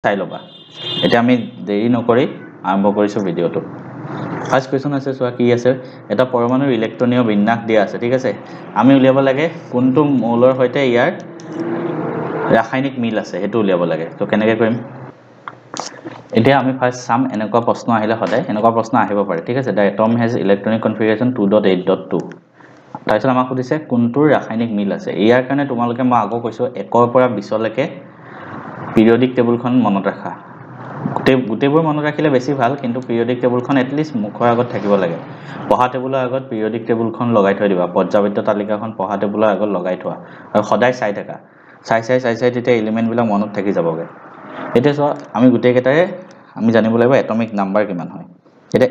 চাই লবা এতিয়া আমি দেৰি নকৰি আৰম্ভ কৰিছো ভিডিওটো ফাৰ্স্ট কোৱেশ্চন আছে সোৱা কি আছে এটা পৰমাণুৰ ইলেক্ট্ৰনীয় বিন্যাস দিয়া আছে ঠিক আছে আমি উলিয়াব লাগে কোনটো মৌলৰ সৈতে ইয়াৰ ৰাসায়নিক মিল আছে হেতু উলিয়াব লাগে তো কেনেকৈ কৰিম এতিয়া আমি ফাৰ্স্ট সাম এনেকুৱা প্ৰশ্ন আহিলে সদায় এনেকুৱা প্ৰশ্ন আহিব পাৰে ঠিক আছে দা এটম হেজ ইলেক্ট্ৰনিক কনফিগাৰেশন 2.8.2 তাৰপিছত আমাক সুধিছে কোনটোৰ ৰাসায়নিক মিল আছে ইয়াৰ কাৰণে তোমালোকে মই আগো কৈছো 1 ৰ পৰা 20 লৈকে পিৰিয়ডিক টেবুলখন মনত ৰাখা গুটেবোৰ মনত ৰাখিলে বেছি ভাল কিন্তু পিৰিয়ডিক টেবুলখন এটলিষ্ট মুখৰ আগত থাকিব লাগে পঢ়া টেবুলৰ আগত পিৰিয়ডিক টেবুলখন লগাই থৈ দিবা পৰ্যায়বৃত্ত তালিকাখন পঢ়া টেবুলৰ আগত লগাই থোৱা আৰু সদায় চাই থাকা চাই তেতিয়া এলিমেন্ট বিলাক মনত থাকি যাবগে এতিয়া সো আমি গুটে কেটাৰে আমি জানিব লাগিব এটমিক নাম্বাৰ কিমান হয় এটা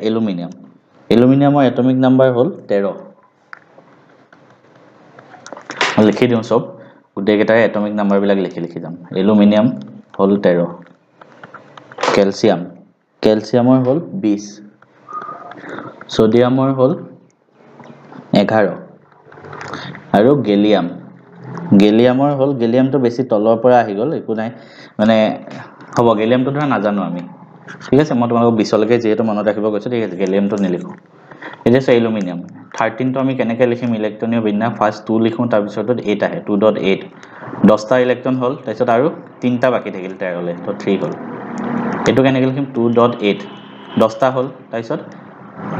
এলুমিনিয়ামৰ এটমিক নাম্বাৰ হ'ল 13 লিখি দিও সব গুটে কেটাৰে এটমিক নাম্বাৰ বিলাক লিখি যাম এলুমিনিয়াম হ'ল 13 ক্যালসিয়ামৰ হ'ল 20 সোডিয়ামৰ হ'ল 11 আৰু গেলিয়ামৰ হ'ল গেলিয়ামটো বেছি তলৰ পৰা আহি গল একো নাই মানে হ'ব গেলিয়ামটো ধৰা নাজানো আমি ঠিক আছে মই তোমাক 20 লৈকে যেটো মনত ৰাখিব কৈছো ঠিক আছে গেলিয়ামটো নিলিখো এতিয়া সে এলুমিনিয়াম 13 টো আমি কেনেকৈ লিখিম ইলেক্ট্ৰনীয় বিন্যাস ফাৰ্স্ট 2 লিখো তাৰ পিছত 8 আহে 2.8 10টা ইলেক্ট্ৰন হ'ল তাৰপিছত আৰু 3টা বাকি থাকিল 13 লে তো 3 হ'ল এটো কেনেকৈ লিখিম 2.8 10টা হ'ল তাৰপিছত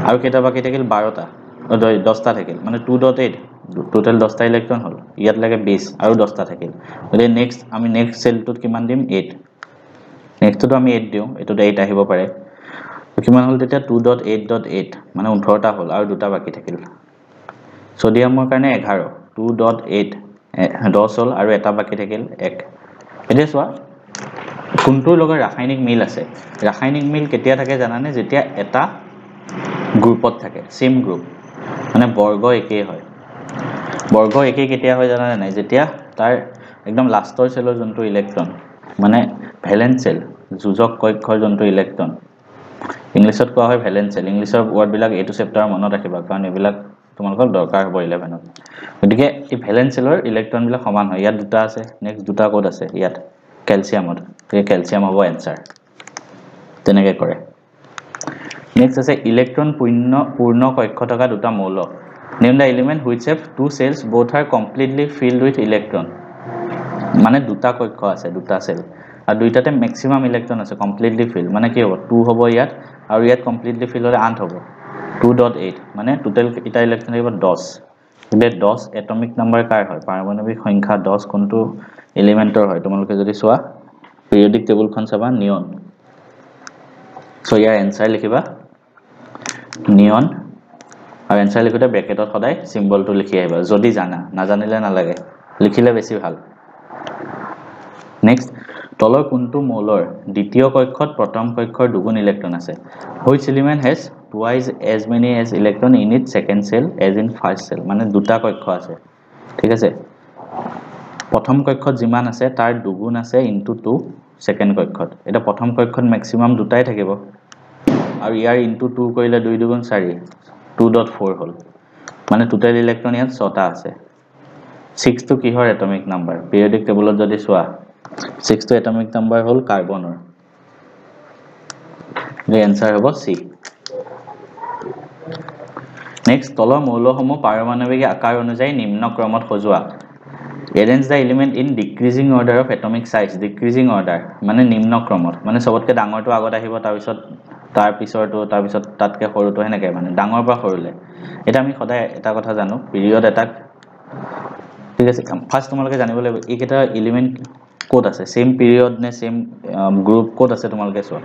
আৰু কেটা বাকি থাকিল 12টা 10টা থাকিল মানে 2.8 টোটাল 10টা ইলেক্ট্ৰন হ'ল ইয়াত লাগে 20 আৰু 10টা থাকিল গলে নেক্সট আমি নেক্সট সেলটোত কিমান দিম 8 নেক্সটটো আমি 8 দিও এটো 8 আহিব পাৰে কিমান হ'ল তেতিয়া 2.8.8 মানে 18টা হ'ল আৰু দুটা বাকি থাকিল সোডিয়ামৰ কাৰণে 11 2.8 10 হ'ল আৰু এটা বাকি থাকিল 1 এতিয়া সোৱা কোনটোৰ লগত ৰাসায়নিক মিল আছে ৰাসায়নিক মিল কেতিয়া থাকে জানানে যেতিয়া এটা গ্ৰুপত থাকে সেম গ্ৰুপ মানে বৰ্গ একেই হয় বৰ্গ একেই কেতিয়া হয় জানানে নাই যেতিয়া তাৰ একদম লাষ্টৰ সেলৰ যোনটো ইলেক্ট্ৰন মানে ভ্যালেন্স সেল যোজক কক্ষৰ যোনটো ইলেক্ট্ৰন ইংলিছত কোৱা হয় ভ্যালেন্স সেল ইংলিশৰ ওয়াৰ্ড বিলাক এটো চেপ্টাৰ মনত ৰাখিবা কাৰণ এবিলাক তোমালোকৰ দৰকাৰ হ'ব 11ত গতিকে এই ভ্যালেন্স সেলৰ ইলেক্ট্ৰন বিলাক সমান হয় ইয়াত দুটা আছে নেক্সট দুটা কোড আছে ইয়াত ক্যালসিয়ামত এই ক্যালসিয়াম হ'ব आंसर তেনেকৈ কৰে নেক্সট আছে ইলেক্ট্ৰন পূৰ্ণ কক্ষ থকা দুটা মৌল name the element which have two cells both are completely filled with electron মানে দুটা কক্ষ আছে দুটা সেল আৰু দুইটাতে ম্যাক্সিমাম ইলেক্ট্ৰন আছে কমপ্লিটলি ফিল মানে কি হ'ব 2 হ'ব ইয়াত আৰু ইয়াত কমপ্লিটলি ফিল হলে 8 হ'ব 2.8 মানে টোটাল এটা ইলেক্ট্ৰন হ'ব 10 গলে 10 এটমিক নাম্বাৰ কাৰ হয় পাৰমাণবিক সংখ্যা 10 কোনটো এলিমেন্টৰ হয় তোমালোকে যদি চোৱা পিৰিয়ডিক টেবুলখন চাবা নিয়ন সো ইয়াৰ आंसर লিখিবা নিয়ন আৰু आंसर লিখোতে ব্ৰেকেটত সদায় সিম্বলটো লিখি আহিবা যদি জানা নাজানিলে নালাগে লিখিলে বেছি ভাল নেক্সট তলৰ কোনটো মৌলৰ দ্বিতীয় কক্ষত প্ৰথম কক্ষৰ দুগুণ ইলেক্ট্ৰন আছে which element has twice as many as electron in its second cell as in first cell মানে দুটা কক্ষ আছে ঠিক আছে প্ৰথম কক্ষত যিমান আছে তাৰ দুগুণ আছে ইনটু 2 সেকেন্ড কক্ষত এটা প্ৰথম কক্ষত ম্যাক্সিমাম দুটাই থাকিব আৰু ইয়াৰ ইনটু 2 কৰিলে 2 দুগুণ 4 2.4 হ'ল মানে টোটাল ইলেক্ট্ৰন ইয়াত 6টা আছে 6 টো কিহৰ এটমিক নাম্বাৰ পিৰিয়ডিক টেবুলত যদি চোৱা 6 টো এটমিক নাম্বাৰ হ'ল কাৰ্বনৰ এই आंसर হ'ব সি নেক্সট তলৰ মৌলসমূহ পাৰমাণবিক আকাৰ অনুযায়ী নিম্ন ক্ৰমত সজোৱা arrange the element in decreasing order of atomic size decreasing order মানে নিম্ন ক্ৰমত মানে সবতকে ডাঙৰটো আগত আহিব তাৰ পিছৰটো তাতকে সৰুটো হেনেকে মানে ডাঙৰ পৰা সৰুলে এটা আমি সদায় এটা কথা জানো পিৰিয়ড এটা ঠিক আছে ফাৰ্স্ট তোমালোকে জানিব লাগিব এইকেইটা এলিমেন্ট কোড আছে সেম পিৰিয়ড নে সেম গ্ৰুপ কোড আছে তোমালোকে চোৱা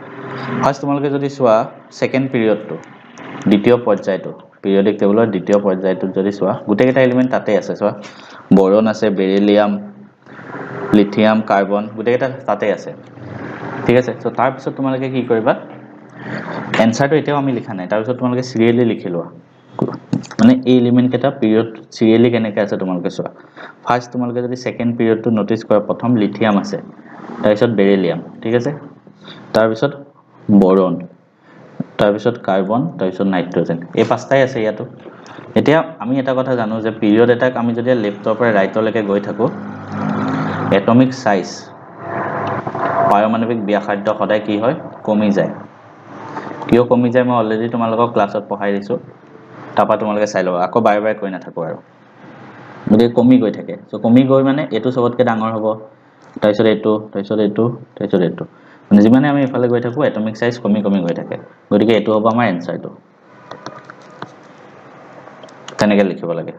ফাৰ্স্ট তোমালোকে যদি চোৱা সেকেন্ড পিৰিয়ডটো দ্বিতীয় পৰ্যায়টো পিৰিয়ডিক টেবুলৰ দ্বিতীয় পৰ্যায়টো যদি চোৱা গুটেকেটা এলিমেন্ট তাতে আছে চোৱা বোৰন আছে বেৰিলিয়াম লিথিয়াম কাৰ্বন গুটেকেটা তাতে আছে ঠিক আছে সো তাৰ পিছত তোমালোকে কি কৰিবা आंसरটো এতিয়াও আমি লিখা নাই তাৰ পিছত তোমালোকে সিৰিয়ালি লিখি লোৱা মানে এই এলিমেন্ট কেটা পিৰিয়ড সিৰিয়ালি কেনেকৈ আছে তোমালোকে চোৱা ফাৰ্স্ট তোমালোকে যদি সেকেন্ড পিৰিয়ডটো নোটিস কৰা প্ৰথম লিথিয়াম আছে তাৰ পিছত বেৰিলিয়াম ঠিক আছে তাৰ পিছত বোৰন তাৰ পিছত কাৰ্বন তাৰ পিছত নাইট্ৰজেন এই পাঁচটাই আছে ইয়াতো এতিয়া আমি এটা কথা জানো যে পিৰিয়ড এটাক আমি যদি লেফটৰ পৰা ৰাইটলৈকে গৈ থাকো এটমিক সাইজ পাৰমাণৱিক ব্যাসাৰ্ধ সদায় কি হয় কমি যায় কিয় কমি যায় মই অলৰেডি তোমালোকক ক্লাছত পঢ়াই দিছো তাপা তোমালোকে চাই লবা আকৌ বাৰে বাৰে কৈ নাথাকো আৰু গতিকে কমি গৈ থাকে সো কমি গৈ মানে এটো সবতকে ডাঙৰ হ'ব তাৰপিছত এইটো মানে যিমানে আমি ইফালে গৈ থাকো এটমিক সাইজ কমি কমি গৈ থাকে গতিকে এটো হ'ব আমাৰ এনসাৰটো তেনেকে লিখিব লাগে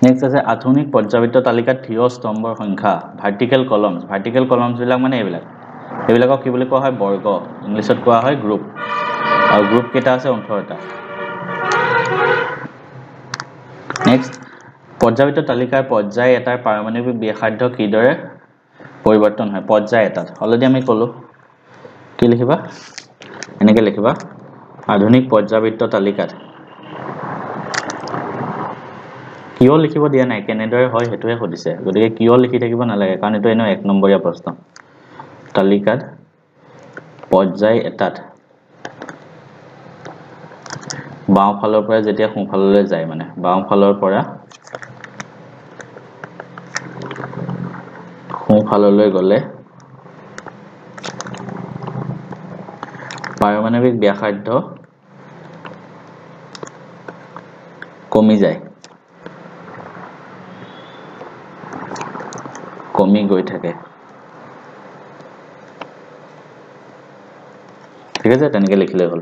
নেক্সট আছে আধুনিক পৰ্যাবৃত্ত তালিকাত থিয় স্তম্ভৰ সংখ্যা ভাৰ্টিকেল কলমছ বিলাক মানে এইবিলাকক কি বুলি কোৱা হয় বৰ্গ ইংলিছত কোৱা হয় গ্ৰুপ আৰু গ্ৰুপ কেইটা আছে 18টা নেক্সট পৰ্যাবৃত্ত তালিকাৰ পৰ্যায় এটাৰ পাৰমাণৱিক ব্যাসাৰ্ধ কিদৰে পৰিৱৰ্তন হয় পৰ্যায় এটাত অলৰেডি আমি কলো কি লিখিবা এনেকে লিখিবা আধুনিক পৰ্যাবৃত্ত তালিকাত কিয় লিখিব দিয়া নাই কেনেদৰে হয় হেতুৱে খুদিছে গতিকে কিয় লিখি থাকিব নালাগে কাৰণ এটো এনো 1 নম্বৰীয়া প্ৰশ্ন তালিকাত পৰ্যায় এটাত বাও ফালৰ পৰা যেতিয়া সোঁ ফাললৈ যায় মানে বাও ফালৰ পৰা সোঁ ফাললৈ গলে পাৰমাণৱিক ব্যাসাৰ্ধ কমি যায় কমি গৈ থাকে ঠিক আছে তেনেকে লিখিলে হল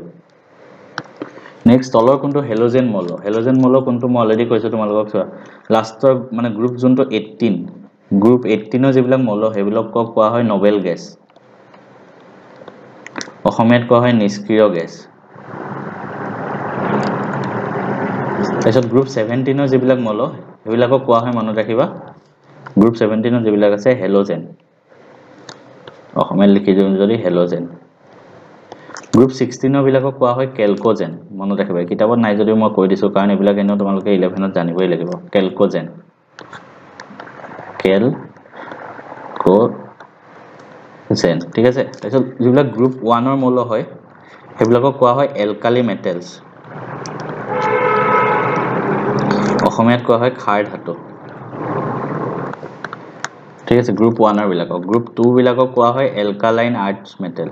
নেক্সট তলৰ কোনটো হেলোজেন মল কোনটো মই অলৰেডি কৈছো তোমালোকক চোৱা লাষ্টৰ মানে গ্ৰুপ যোনটো 18 গ্ৰুপ 18 ৰ যিবিলাক মল হেবিলাক কোৱা হয় নোবেল গেছ অসমীয়াত কোৱা হয় নিষ্ক্ৰিয় গেছ তাৰপিছত গ্ৰুপ 17 ৰ যিবিলাক মল হেবিলাকক কোৱা হয় মনত ৰাখিবা গ্ৰুপ 17 ৰ যিবিলাক আছে হেলোজেন অসমীয়াত লিখি দিম যদি হেলোজেন গ্ৰুপ 16 ৰ বিলাকক কোৱা হয় কেলকোজেন মনত ৰাখিবা কিতাপত নাই যদি মই কৈ দিছো কাৰণ এইবিলাক এনেও তোমালোকে 11 ত জানিবই লাগিব কেলকোজেন ঠিক আছে তাৰপিছত যিবিলাক গ্ৰুপ 1 ৰ মৌল হয় হেবিলাকক কোৱা হয় এলকালি মেটেলছ অসমীয়াত কোৱা হয় ক্ষাৰ ধাতু ঠিক আছে গ্ৰুপ 1 ৰ বিলাকক গ্ৰুপ 2 বিলাকক কোৱা হয় এলকালাইন আৰ্থছ মেটেল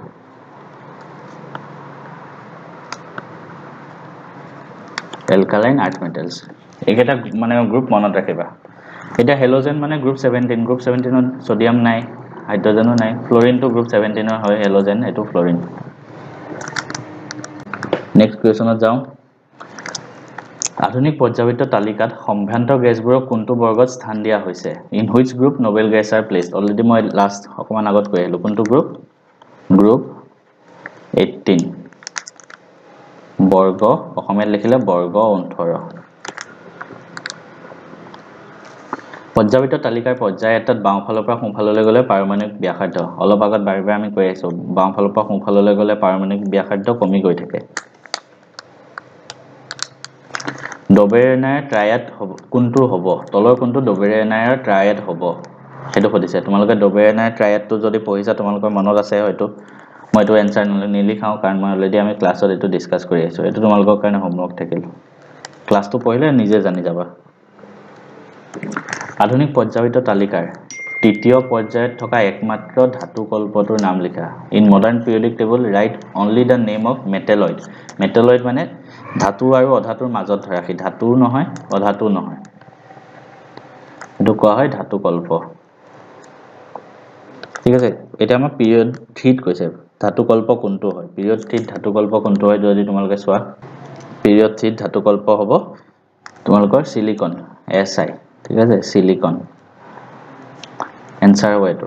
একেটা মানে গ্ৰুপ মনত ৰাখিবা এটা হেলোজেন মানে গ্ৰুপ 17 ত সোডিয়াম নাই হাইড্ৰোজেনো নাই ফ্লোৰিন টো গ্ৰুপ 17 ৰ হয় হেলোজেন এটো ফ্লোৰিন নেক্সট কোৱেশ্চনত যাও আধুনিক পৰ্যাবৃত্ত তালিকাত সম্ভ্ৰান্ত গেছবোৰক কোনটো বৰ্গত স্থান দিয়া হৈছে in which group Nobel gas R placed already মই লাষ্ট অকমান আগত কৈ আহিলো কোনটো গ্ৰুপ 18 বৰ্গ অসমীয়াত লিখিলে বৰ্গ 18 পৰ্যাবৃত্ত তালিকাৰ পৰ্যায় এটাত বাও ফালৰ পৰা সোঁ ফাললৈ গলে পাৰমাণৱিক ব্যাসাৰ্ধ অলপ আগত বাৰে আমি কৈ আছো বাও ফালৰ পৰা সোঁ ফাললৈ গলে পাৰমাণৱিক ব্যাসাৰ্ধ কমি গৈ থাকে ডবেৰেনাৰ ট্ৰায়াড কোনটো হ'ব তলৰ কোনটো ডবেৰেনাৰ ট্ৰায়াড হ'ব হেতু খুদিছে তোমালোকে ডবেৰেনাৰ ট্ৰায়াডটো যদি পঢ়িছা তোমালোকৰ মনত আছে হয়তো মই এটো এনসাৰ নিলিখাও কাৰণ মই অলৰেডি আমি ক্লাছত এটো ডিসকাস কৰি আছো এটো তোমালোকৰ কাৰণে হোমৱৰ্ক থাকিল ক্লাছটো পঢ়িলে নিজে জানি যাবা আধুনিক পৰ্যাবৃত্ত তালিকাৰ তৃতীয় পৰ্যায়ত থকা একমাত্ৰ ধাতু কল্পটোৰ নাম লিখা in modern periodic table write only the name of metalloid মানে ধাতু আৰু অধাতুৰ মাজত ৰাখি ধাতু নহয় অধাতু নহয় এটো কোৱা হয় ধাতু কল্প ঠিক আছে এটা আমাৰ পিৰিয়ড 3 ত কৈছে ধাতু কল্প কোনটো হয় পিৰিয়ড 3 ধাতু কল্প কোনটো হয় যদি তোমালোকে চোৱা পিৰিয়ড 3 ধাতু কল্প হ'ব তোমালোকৰ সিলিকন Si ঠিক আছে সিলিকন এনসাৰ হ'ব এটো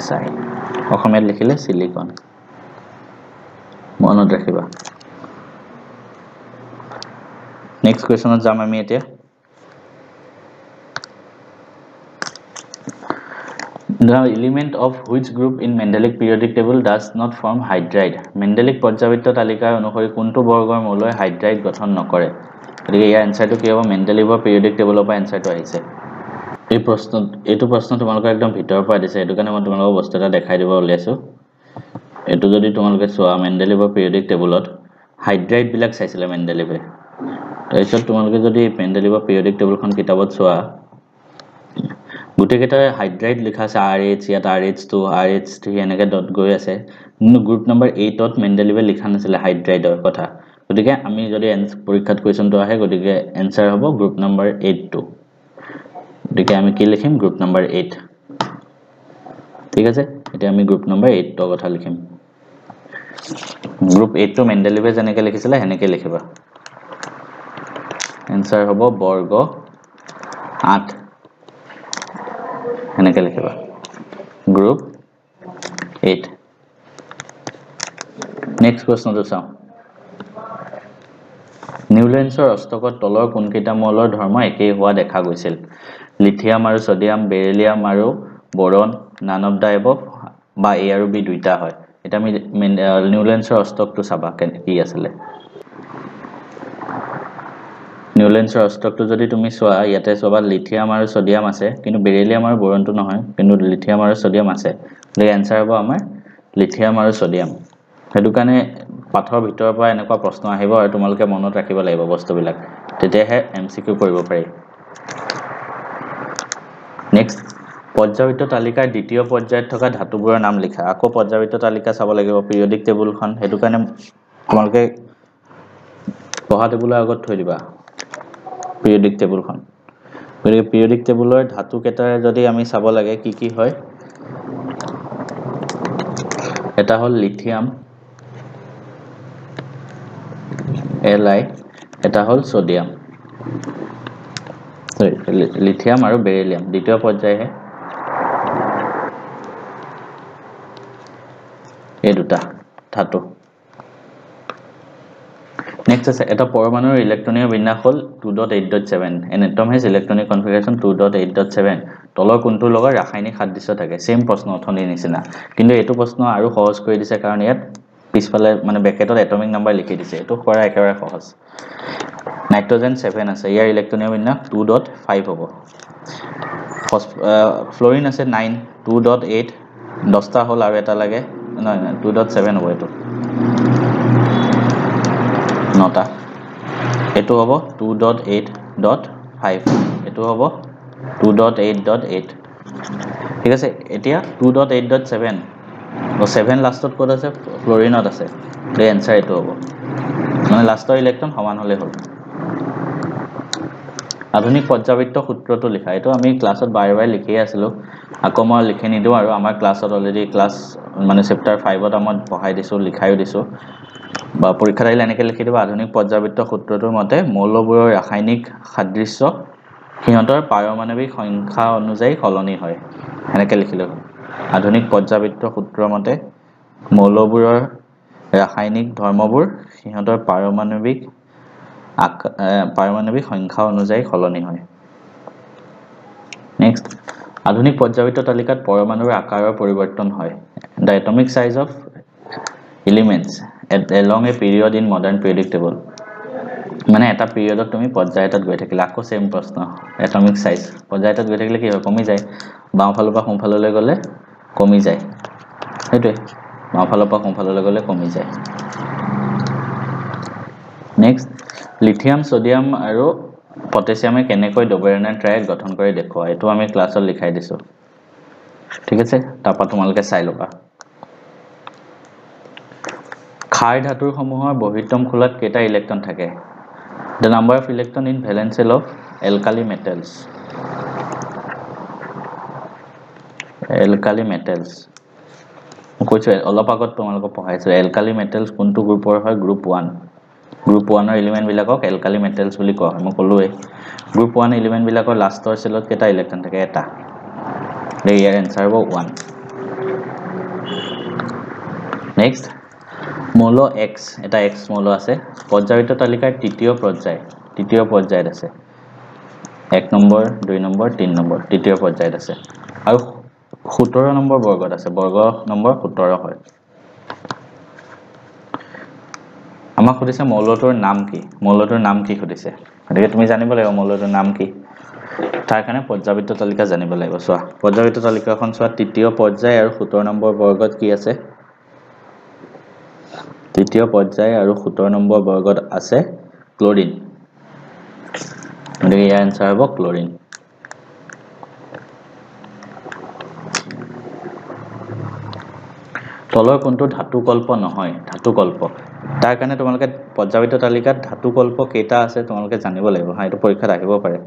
Si অসমীয়াত লিখিলে সিলিকন মনত ৰাখিবা নেক্সট কোৱেশ্চনত যাম আমি এতিয়া The element of which group in Mendelic periodic table does not form hydride Mendelic পৰ্যাবৃত্ত তালিকাৰ অনুসৰি কোনটো বৰ্গৰ মৌলই হাইড্ৰাইড গঠন নকৰে গতিকে ইয়াৰ এনসাৰটো কি হ'ব মেন্ডেলিভৰ পিৰিয়ডিক টেবলৰ পৰা এনসাৰটো আহিছে এইটো প্ৰশ্ন তোমালোকৰ একদম ভিতৰৰ পৰা দিছে এটো কাৰণে মই তোমালোকক বস্তু এটা দেখাই দিব ওলাইছো এটো যদি তোমালোকে চোৱা মেন্ডেলিভৰ পিৰিয়ডিক টেবলত হাইড্ৰাইড বিলাক চাইছিলে মেন্ডেলিভে তাৰপিছত তোমালোকে যদি মেন্ডেলিভৰ পিৰিয়ডিক টেবলখন কিতাপত চোৱা গুটেকেটাৰ হাইড্ৰাইড লিখা আছে RH ইয়াত RH2 RH3 এনেকৈ ডট গৈ আছে কিন্তু গ্ৰুপ নম্বৰ 8 ত মেণ্ডেলিভে লিখা নাছিলে হাইড্ৰাইডৰ কথা গতিকে আমি যদি পৰীক্ষাত কোৱেশ্চনটো আহে গতিকে এনসাৰ হ'ব গ্ৰুপ নম্বৰ 8 গতিকে আমি কি লিখিম গ্ৰুপ নম্বৰ 8 ঠিক আছে এতিয়া আমি গ্ৰুপ নম্বৰ 8 ৰ কথা লিখিম গ্ৰুপ 8 টো মেণ্ডেলিভে যেনেকৈ লিখিছিলে হেনেকৈ লিখিবা এনসাৰ হ'ব বৰ্গ 8 হেনেকৈ লিখিবা গ্ৰুপ 8 নেক্সট প্ৰশ্নটো চাও নিউলেন্সৰ অষ্টকত তলৰ কোনকেইটা মৌলৰ ধৰ্ম একেই হোৱা দেখা গৈছিল লিথিয়াম আৰু সোডিয়াম বেৰিলিয়াম আৰু বোৰন নান অফ দা এবভ বা এ আৰু বি দুইটা হয় এটা আমি নিউলেন্সৰ অষ্টকটো চাবা কি আছিল নিউলেন্সৰ অষ্টকটো যদি তুমি চোৱা ইয়াতে চবা লিথিয়াম আৰু সোডিয়াম আছে কিন্তু বেৰিলিয়াম আৰু বোৰনটো নহয় কিন্তু লিথিয়াম আৰু সোডিয়াম আছে লে আনসাৰ হ'ব আমাৰ লিথিয়াম আৰু সোডিয়াম হেতু কাৰণে পাঠৰ ভিতৰৰ পৰা এনেকুৱা প্ৰশ্ন আহিব আৰু তোমালোকে মনত ৰাখিব লাগিব বস্তুবিলাক তেতিয়াহে এমসিকিউ কৰিব পাৰি নেক্সট পৰ্যায়বৃত্ত তালিকাৰ দ্বিতীয় পৰ্যায়ত থকা ধাতুবোৰৰ নাম লিখা আকৌ পৰ্যায়বৃত্ত তালিকা চাব লাগিব পিৰিয়ডিক টেবুলখন হেতু কাৰণে তোমালোকে পঢ়া টেবুলৰ আগত থৈ দিবা পিৰিয়ডিক টেবুলখন গতিকে পিৰিয়ডিক টেবুলৰ ধাতু কেইটাৰ যদি আমি চাব লাগে কি হয় এটা হল লিথিয়াম Li এটা হল সোডিয়াম লিথিয়াম আৰু বেৰিলিয়াম দ্বিতীয় পৰ্যায়ে এই দুটা ধাতু নেক্সট আছে এটা পৰমাণুৰ ইলেক্ট্ৰনীয় বিন্যাস হল 2.8.7 N atom has electronic configuration 2.8.7 তলৰ কোনটোৰ লগত ৰাসায়নিক সাদৃশ্য থাকে সেম প্ৰশ্ন অথনিৰ নিচিনা কিন্তু এইটো প্ৰশ্ন আৰু সহজ কৰি দিছে কাৰণ ইয়াত পিছফালে মানে ব্ৰেকেটত এটমিক নাম্বাৰ লিখি দিছে এটো কৰা একেবাৰে সহজ নাইট্ৰজেন 7 আছে ইয়াৰ ইলেক্ট্ৰনীয় বিন্যাস 2.5 হ'ব ফ্লোৰিন আছে 9 2.8 10টা হল আৰু এটা লাগে নহয় 2.7 হ'ব এটো নটা এটো হ'ব 2.8.5 এটো হ'ব 2.8.8 ঠিক আছে এতিয়া 2.8.7 তো 7 লাষ্টত কোড আছে ফ্লোৰিনত আছে তে এনসাৰ এটো হ'ব মানে লাষ্টৰ ইলেক্ট্ৰন সমান হলে হ'ল আধুনিক পৰ্যাবৃত্ত সূত্ৰটো লিখা এটো আমি ক্লাছত বাৰে বাৰে লিখি আছিলো আকৌ মই লিখি নিদো আৰু আমাৰ ক্লাছত অলৰেডি ক্লাছ মানে চেপ্টাৰ 5 ত আমি পঢ়াই দিছো লিখাইও দিছো বা পৰীক্ষাত আহিলে এনেকৈ লিখি দিব আধুনিক পৰ্যাবৃত্ত সূত্ৰটোৰ মতে মৌলবোৰৰ ৰাসায়নিক সাদৃশ্য সিহঁতৰ পাৰমাণৱিক সংখ্যা অনুযায়ী সলনি হয় এনেকৈ লিখিলো আধুনিক পৰ্যাবৃত্ত সূত্ৰৰ মতে মৌলবোৰৰ ৰাসায়নিক ধৰ্মবোৰ সিহঁতৰ পাৰমাণৱিক সংখ্যা অনুযায়ী সলনি হয় নেক্সট আধুনিক পৰ্যাবৃত্ত তালিকাত পৰমাণুৰ আকাৰৰ পৰিৱৰ্তন হয় the atomic size of elements along a period in modern periodic table মানে এটা পিৰিয়ডত তুমি পৰ্যায়ত গৈ থাকিলে আকৌ সেম প্ৰশ্ন এটমিক সাইজ পৰ্যায়ত গৈ থাকিলে কি হয় কমি যায় বাওঁফালৰ পৰা সোঁফাললৈ গলে কমি যায় হেতুৱে বাওঁফালৰ পৰা সোঁফাললৈ গলে কমি যায় নেক্সট লিথিয়াম সোডিয়াম আৰু পটাছিয়ামে কেনেকৈ ডবৰেনাৰ ট্ৰায়েড গঠন কৰি দেখুৱা এটো আমি ক্লাছত লিখাই দিছো ঠিক আছে তাপা তোমালকে চাই লবা ক্ষাৰ ধাতুৰ সমূহৰ বহিৰ্তম খোলাত কেটা ইলেক্ট্ৰন থাকে the number of electron in valence shell of alkali metals কৈছো অলপ আগত তোমালক পঢ়াইছো alkali metals কোনটো গ্ৰুপৰ হয় গ্ৰুপ 1 গ্ৰুপ 1 ৰ এলিমেন্ট বিলাকক alkali metals বুলি কোৱা হয় মই কলোৱে গ্ৰুপ 1 এলিমেন্ট বিলাকৰ লাষ্টৰ সেলত কেটা ইলেক্ট্ৰন থাকে এটা ইয়াৰ আনসাৰ হ'ব 1 নেক্সট মৌল X এটা X মৌল আছে পৰ্যায়বৃত্ত তালিকাৰ তৃতীয় পৰ্যায়ত আছে 1 নম্বৰ 2 নম্বৰ 3 নম্বৰ তৃতীয় পৰ্যায়ত আছে আৰু 17 নম্বৰ বৰ্গত আছে বৰ্গ নম্বৰ 17 হয় আমাক সুধিছে মৌলটোৰ নাম কি সুধিছে গতিকে তুমি জানিব লাগিব মৌলটোৰ নাম কি তাৰ কাৰণে পৰ্যায়বৃত্ত তালিকা জানিব লাগিব চোৱা পৰ্যায়বৃত্ত তালিকাখন চোৱা তৃতীয় পৰ্যায় আৰু 17 নম্বৰ বৰ্গত কি আছে তৃতীয় পৰ্যায় আৰু 17 নম্বৰ বৰ্গত আছে ক্লোৰিন গতিকে ইয়াৰ আনসাৰ হ'ব ক্লোৰিন তলৰ কোনটো ধাতুকল্প নহয় ধাতুকল্প তাৰ কাৰণে তোমালোকে পৰ্যায়িত তালিকাত ধাতুকল্প কেইটা আছে তোমালোকে জানিব লাগিব হা এইটো পৰীক্ষাত আহিব পাৰে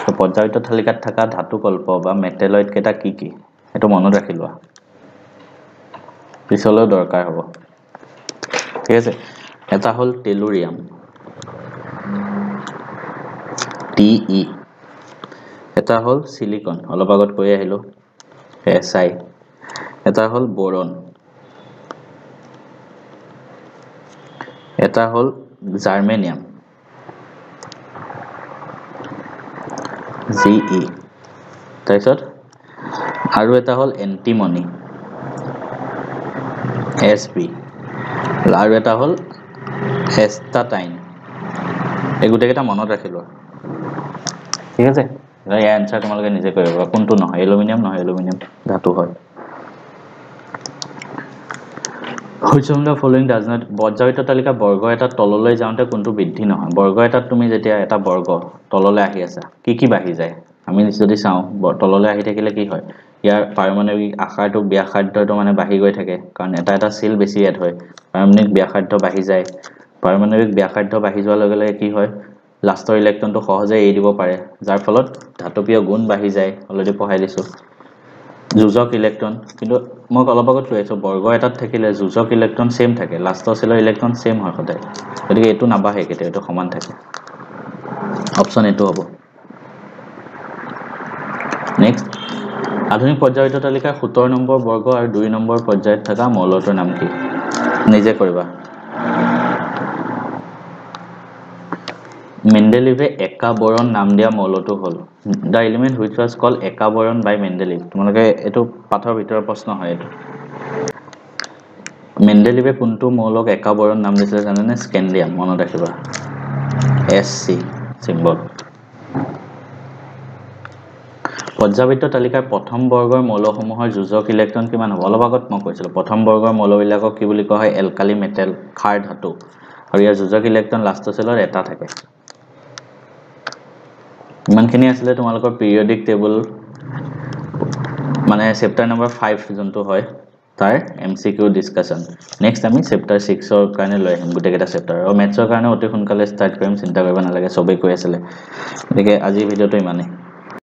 তো পৰ্যায়িত তালিকাত থকা ধাতুকল্প বা মেটেলয়েড কেইটা কি কি এটো মনত ৰাখি লোৱা পিছলৈ দৰকাৰ হ'ব ঠিক আছে এটা হল টেলুৰিয়াম টি এটা হল সিলিকন অলপ আগত কৈ আহিলো Si এটা হল বোরন এটা হল জার্মেনিয়াম Ge তাৰপিছত আৰু এটা হল এন্টিমনি Sp আৰু এটা হল এস্টাটাইন এই গুটেকেটা মনত ৰাখিলো ঠিক আছে এই আনসাৰ তোমালোকে নিজে কৰিব কোনটো নহয় এলুমিনিয়াম ধাতু হয় Which of the following does not পৰ্যায়িত তালিকা বৰ্গ এটা তললৈ যাওঁতে কোনটো বৃদ্ধি নহয় বৰ্গ এটাত তুমি যেতিয়া এটা বৰ্গ তললৈ আহি আছে কি বাঢ়ি যায় আমি যদি চাও তললৈ আহি থাকিলে কি হয় ইয়াৰ পাৰমাণবিক আকাৰটো ব্যাসাৰ্ধটো মানে বাঢ়ি গৈ থাকে কাৰণ এটা সেল বেছি এড হয় পাৰমাণবিক ব্যাসাৰ্ধ বাঢ়ি যায় পাৰমাণবিক ব্যাসাৰ্ধ বাঢ়ি যোৱাৰ লগে লগে কি হয় লাষ্টৰ ইলেক্ট্ৰনটো সহজে এৰি দিব পাৰে যাৰ ফলত ধাতৱীয় গুণ বাঢ়ি যায় অলৰেডি পঢ়াই দিছো যোজক ইলেক্ট্ৰন কিন্তু মই অলপ আগত কৈ আছো বৰ্গ এটাত থাকিলে যোজক ইলেক্ট্ৰন সেম থাকে লাষ্টৰ সেলৰ ইলেক্ট্ৰন সেম হয় সদায় গতিকে এটো নাবাঢ়ে কেতিয়া এটো সমান থাকে অপচন এটো হ'ব নেক্সট আধুনিক পৰ্যায়িত তালিকাৰ 17 নম্বৰ বৰ্গ আৰু 2 নম্বৰ পৰ্যায়ত থকা মৌলটোৰ নাম কি নিজে কৰিবা মেন্ডেলিভে একা বৰণ নাম দিয়া মৌলটো হল the element which was called একা বৰণ by Mendeleev তোমালোকে এটো পাঠৰ ভিতৰৰ প্ৰশ্ন হয় এটো মেন্ডেলিভে কোনটো মৌলক একা বৰণ নাম দিছিলে জানেনে স্কেন্ডিয়াম মনত ৰাখিবা Sc সিম্বল পৰ্যায়িত তালিকাৰ প্ৰথম বৰ্গৰ মৌলসমূহৰ যোজক ইলেক্ট্ৰন কিমান হ'ব অলপ আগত মই কৈছিলো প্ৰথম বৰ্গৰ মৌলবিলাকক কি বুলি কোৱা হয় এলকালি মেটেল ক্ষাৰ ধাতু আৰু ইয়াৰ যোজক ইলেক্ট্ৰন লাষ্ট সেলৰ এটা থাকে ইমানখিনি আছিল তোমালোকৰ পিৰিয়ডিক টেবল মানে চেপ্টাৰ নম্বৰ 5 যোনটো হয় তাৰ এমসিকিউ ডিসকাশন নেক্সট আমি চেপ্টাৰ 6 ৰ কাৰণে লৈ আহিম গুটেকেটা চেপ্টাৰ আৰু মেথছৰ কাৰণে অতি সোনকালে ষ্টাৰ্ট কৰিম চিন্তা কৰিব নালাগে সবেই কৈ আছিল গতিকে আজি ভিডিওটো ইমানেই